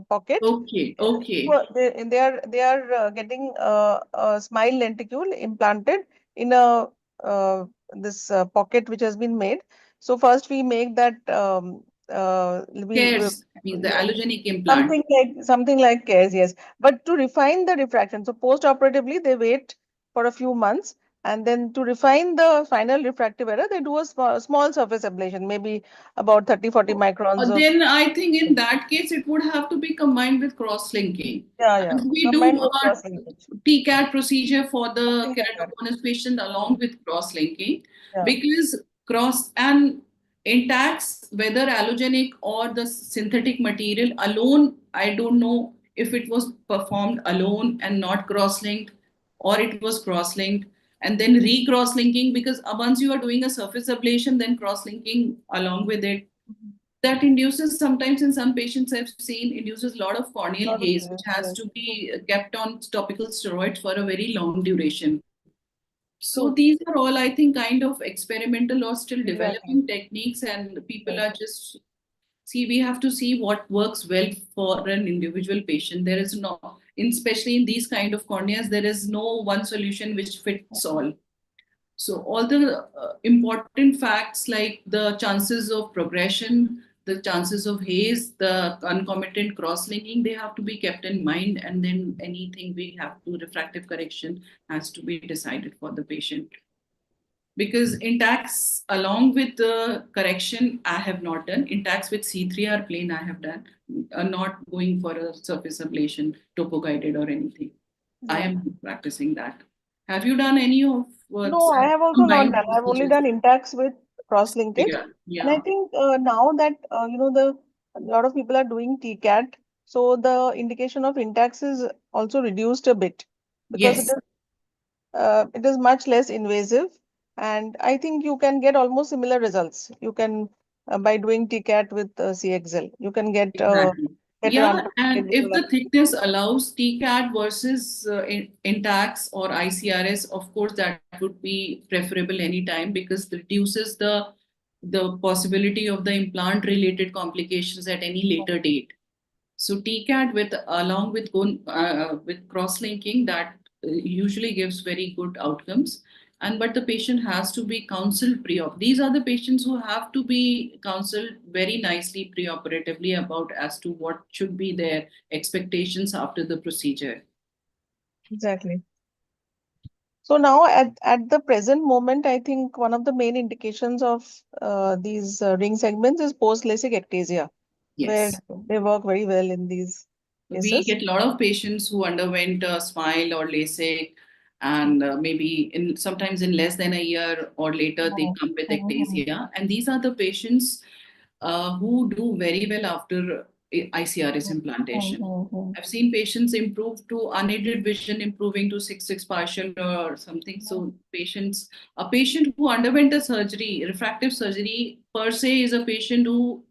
[SPEAKER 3] pocket.
[SPEAKER 4] Okay, okay.
[SPEAKER 3] So they are getting a smile lenticule implanted in a this pocket which has been made. So first we make that
[SPEAKER 4] Cares means the allogenic implant.
[SPEAKER 3] something like cares, yes. But to refine the refraction, so post-operatively they wait for a few months, and then to refine the final refractive error, they do a small surface ablation, maybe about 30-40 microns of.
[SPEAKER 4] Then I think in that case it would have to be combined with cross-linking.
[SPEAKER 3] Yeah.
[SPEAKER 4] And we do
[SPEAKER 3] Combined with
[SPEAKER 4] a
[SPEAKER 3] cross linkage.
[SPEAKER 4] TCAT procedure for the
[SPEAKER 3] Something like that.
[SPEAKER 4] keratoconus patient along with cross-linking,
[SPEAKER 3] Yeah.
[SPEAKER 4] because cross and intacts, whether allogenic or the synthetic material alone, I don't know if it was performed alone and not cross-linked, or it was cross-linked and then re-cross-linking, because once you are doing a surface ablation, then cross-linking along with it, that induces, sometimes in some patients I've seen, induces a lot of corneal
[SPEAKER 3] Lot of
[SPEAKER 4] haze, which
[SPEAKER 3] cares,
[SPEAKER 4] has
[SPEAKER 3] yes.
[SPEAKER 4] to be kept on topical steroids for a very long duration. So
[SPEAKER 3] True.
[SPEAKER 4] these are all, I think, kind of experimental or still
[SPEAKER 3] Exactly.
[SPEAKER 4] developing techniques, and people
[SPEAKER 3] Right.
[SPEAKER 4] are just see. We have to see what works well for an individual patient. There is no, especially in these kind of corneas, there is no one solution which fits all. So all the important facts like the chances of progression, the chances of haze, the concomitant cross-linking, they have to be kept in mind. And then anything we have to refractive correction has to be decided for the patient. Because intacts along with the correction, I have not done. Intacts with C3R plane, I have done. Not going for a surface ablation, topo guided or anything. I
[SPEAKER 3] Yeah.
[SPEAKER 4] am practicing that. Have you done any of
[SPEAKER 3] No, I have also not
[SPEAKER 4] combined
[SPEAKER 3] done. I've only
[SPEAKER 4] procedures?
[SPEAKER 3] done intacts with cross linkage.
[SPEAKER 4] Yeah,
[SPEAKER 3] And I
[SPEAKER 4] yeah.
[SPEAKER 3] think now that the a lot of people are doing TCAT, so the indication of intacts is also reduced a bit because
[SPEAKER 4] Yes,
[SPEAKER 3] it is much less invasive, and I think you can get almost similar results. You can by doing TCAT with CXL. You can get
[SPEAKER 4] Exactly.
[SPEAKER 3] better
[SPEAKER 4] Yeah, and
[SPEAKER 3] understanding
[SPEAKER 4] if
[SPEAKER 3] visual
[SPEAKER 4] the thickness allows TCAT versus intacs or ICRS, of course, that would be preferable anytime because it reduces the possibility of the implant related complications at any later date. So TCAT with along with cross linking that usually gives very good outcomes. And but the patient has to be counseled pre-op. These are the patients who have to be counseled very nicely pre-operatively about as to what should be their expectations after the procedure.
[SPEAKER 3] Exactly. So now at the present moment, I think one of the main indications of these ring segments is post-LASIK ectasia, where
[SPEAKER 4] Yes.
[SPEAKER 3] they work very well in these
[SPEAKER 4] We
[SPEAKER 3] cases.
[SPEAKER 4] get a lot of patients who underwent smile or LASIK, and maybe in sometimes in less than a year or later they
[SPEAKER 3] Mhm.
[SPEAKER 4] come with
[SPEAKER 3] Mhm.
[SPEAKER 4] ectasia, and these are the patients who do very well after ICRS implantation.
[SPEAKER 3] Mhm.
[SPEAKER 4] I've seen patients improve to unaided vision, improving to 6/6 partial or something. So a patient who underwent a surgery, refractive surgery per se, is a patient who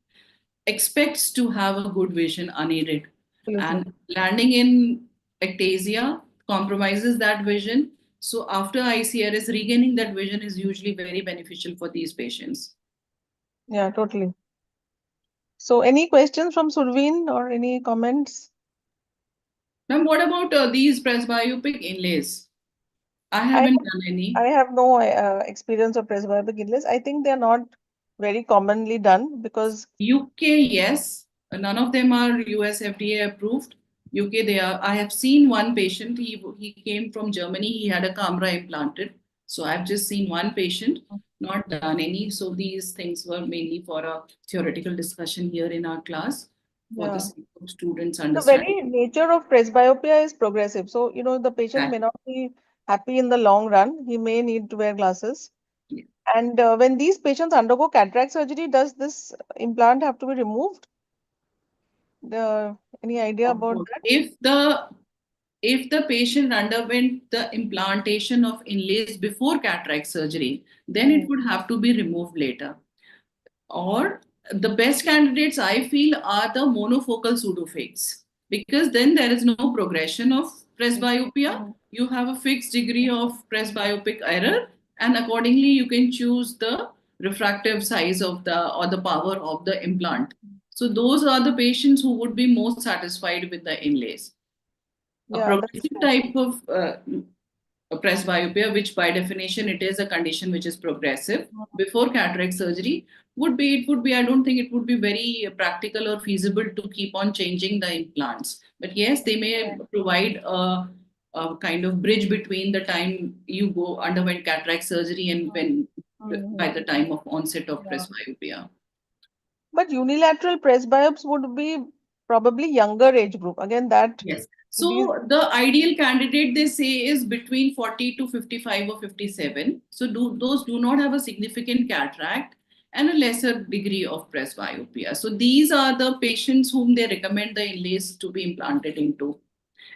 [SPEAKER 4] expects to have a good vision unaided,
[SPEAKER 3] Absolutely.
[SPEAKER 4] and landing in ectasia compromises that vision. So after ICRS, regaining that vision is usually very beneficial for these patients.
[SPEAKER 3] Yeah, totally. So any questions from Surveen or any comments?
[SPEAKER 4] Now, what about these presbyopic inlays? I
[SPEAKER 3] I
[SPEAKER 4] haven't done any.
[SPEAKER 3] I have no experience of presbyopic inlays. I think they're not very commonly done because
[SPEAKER 4] UK, yes. None of them are US FDA approved. UK, they are. I have seen one patient. He came from Germany. He had a camera implanted. So I've just seen one patient, not done any. So these things were mainly for a theoretical discussion here in our class for the
[SPEAKER 3] yeah,
[SPEAKER 4] sake of students
[SPEAKER 3] the
[SPEAKER 4] understanding
[SPEAKER 3] very nature of presbyopia is progressive. So, the patient
[SPEAKER 4] that.
[SPEAKER 3] may not be happy in the long run. He may need to wear glasses.
[SPEAKER 4] Yeah.
[SPEAKER 3] And when these patients undergo cataract surgery, does this implant have to be removed? Any idea
[SPEAKER 4] Of
[SPEAKER 3] about
[SPEAKER 4] course.
[SPEAKER 3] that?
[SPEAKER 4] If the patient underwent the implantation of inlays before cataract surgery, then it
[SPEAKER 3] Hmm.
[SPEAKER 4] would have to be removed later. Or the best candidates I feel are the monofocal pseudophakics, because then there is no progression of presbyopia.
[SPEAKER 3] Hmm.
[SPEAKER 4] You have a fixed degree of presbyopic error, and accordingly you can choose the refractive size of the or the power of the implant. So those are the patients who would be most satisfied with the inlays. A
[SPEAKER 3] Yeah, that's
[SPEAKER 4] progressive
[SPEAKER 3] true.
[SPEAKER 4] type of presbyopia, which by definition it is a condition which is progressive before cataract surgery, would be I don't think it would be very practical or feasible to keep on changing the implants. But yes, they may provide a kind of bridge between the time you go underwent cataract surgery and when by
[SPEAKER 3] Mhm.
[SPEAKER 4] the time of onset of
[SPEAKER 3] Yeah.
[SPEAKER 4] presbyopia.
[SPEAKER 3] But unilateral presbyopes would be probably younger age group. Again, that
[SPEAKER 4] Yes.
[SPEAKER 3] these
[SPEAKER 4] So the ideal candidate they say is between 40 to 55 or 57. So those do not have a significant cataract and a lesser degree of presbyopia. So these are the patients whom they recommend the inlays to be implanted into.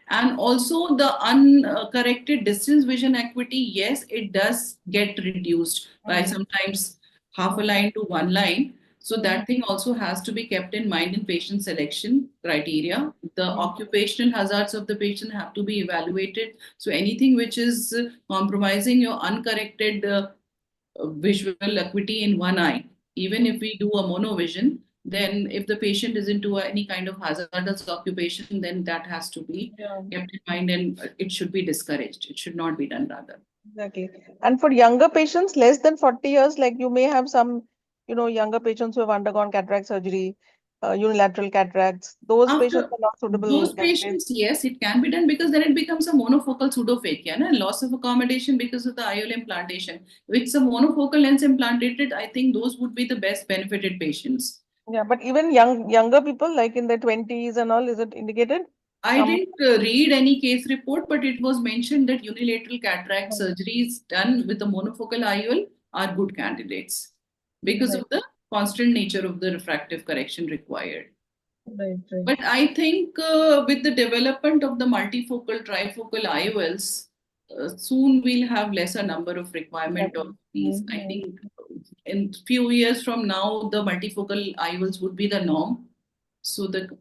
[SPEAKER 4] And also the uncorrected distance vision acuity, yes, it does get reduced by
[SPEAKER 3] Mhm.
[SPEAKER 4] sometimes half a line to one line. So
[SPEAKER 3] Mhm.
[SPEAKER 4] that thing also has to be kept in mind in patient selection criteria. The
[SPEAKER 3] Mhm.
[SPEAKER 4] occupational hazards of the patient have to be evaluated. So anything which is compromising your uncorrected visual acuity in one eye, even if we do a monovision, then if the patient is into any kind of hazardous occupation, then that has to be
[SPEAKER 3] Yeah,
[SPEAKER 4] kept in mind, and it should be discouraged. It should not be done rather.
[SPEAKER 3] exactly. And for younger patients, less than 40 years, like you may have some, younger patients who have undergone cataract surgery, unilateral cataracts. Those patients
[SPEAKER 4] After
[SPEAKER 3] are not suitable
[SPEAKER 4] those
[SPEAKER 3] candidates.
[SPEAKER 4] patients, yes, it can be done because then it becomes a monofocal pseudophakia, and loss of accommodation because of the IOL implantation. With some monofocal lens implanted, I think those would be the best benefited patients.
[SPEAKER 3] Yeah, but even younger people, like in their 20s and all, is it indicated?
[SPEAKER 4] I
[SPEAKER 3] Some.
[SPEAKER 4] didn't read any case report, but it was mentioned that unilateral cataract surgeries done with a monofocal IOL are good candidates because
[SPEAKER 3] Right,
[SPEAKER 4] of the constant nature of the refractive correction required.
[SPEAKER 3] right, right.
[SPEAKER 4] But I think with the development of the multifocal, trifocal IOLs, soon we'll have lesser number of requirement of
[SPEAKER 3] Exactly.
[SPEAKER 4] these. I think in few years from now, the multifocal IOLs would be the norm. So the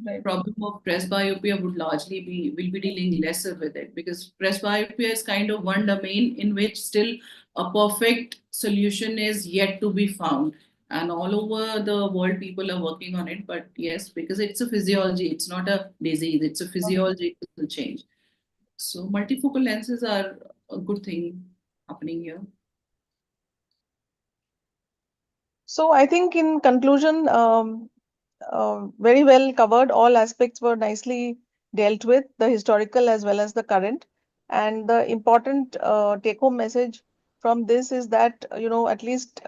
[SPEAKER 3] Right.
[SPEAKER 4] problem of presbyopia will be dealing lesser with it, because presbyopia is kind of one domain in which still a perfect solution is yet to be found. And all over the world, people are working on it. But yes, because it's a physiology, it's not a disease, it's a physiological change. So multifocal lenses are a good thing happening here.
[SPEAKER 3] So I think in conclusion, very well covered. All aspects were nicely dealt with, the historical as well as the current. And the important take-home message from this is that, at least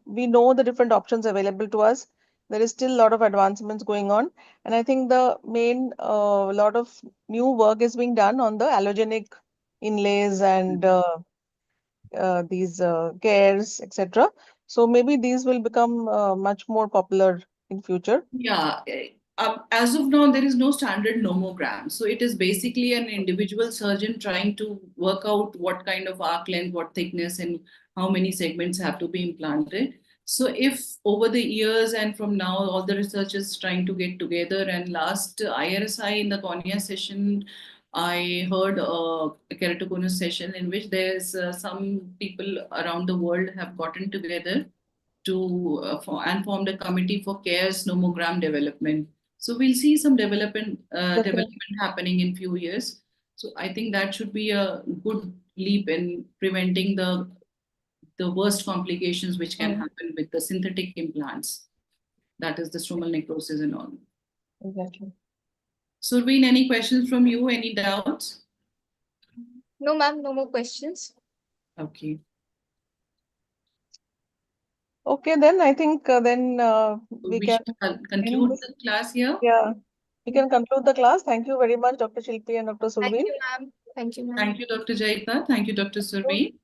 [SPEAKER 3] we know the different options available to us. There is still a lot of advancements going on. And I think the main lot of new work is being done on the allogenic inlays and these cares, etc. So maybe these will become much more popular in future.
[SPEAKER 4] Yeah, as of now, there is no standard nomogram. So it is basically an individual surgeon trying to work out what kind of arc length, what thickness, and how many segments have to be implanted. So if over the years and from now, all the research is trying to get together, and last IRSI in the cornea session, I heard a keratoconus session in which there's some people around the world have gotten together to and formed a committee for CARES nomogram development. So we'll see some
[SPEAKER 3] Definitely.
[SPEAKER 4] development happening in few years. So I think that should be a good leap in preventing the worst complications which can happen with the synthetic implants. That is the stromal necrosis and all.
[SPEAKER 3] Exactly.
[SPEAKER 4] Surveen, any questions from you? Any doubts?
[SPEAKER 2] No, ma'am, no more questions.
[SPEAKER 4] Okay.
[SPEAKER 3] Okay, then I think then
[SPEAKER 4] So
[SPEAKER 3] we
[SPEAKER 4] we
[SPEAKER 3] can
[SPEAKER 4] should
[SPEAKER 3] end
[SPEAKER 4] conclude
[SPEAKER 3] this.
[SPEAKER 4] the class here.
[SPEAKER 3] Yeah, we can conclude the class. Thank you very much, Dr. Shilpi and Dr.
[SPEAKER 2] Thank
[SPEAKER 3] Surveen.
[SPEAKER 2] you, ma'am. Thank you, ma'am.
[SPEAKER 4] Thank you, Dr. Jaita. Thank you, Dr. Surveen.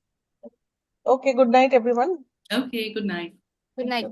[SPEAKER 3] Okay, good night, everyone.
[SPEAKER 4] Okay, good night.
[SPEAKER 2] Good night.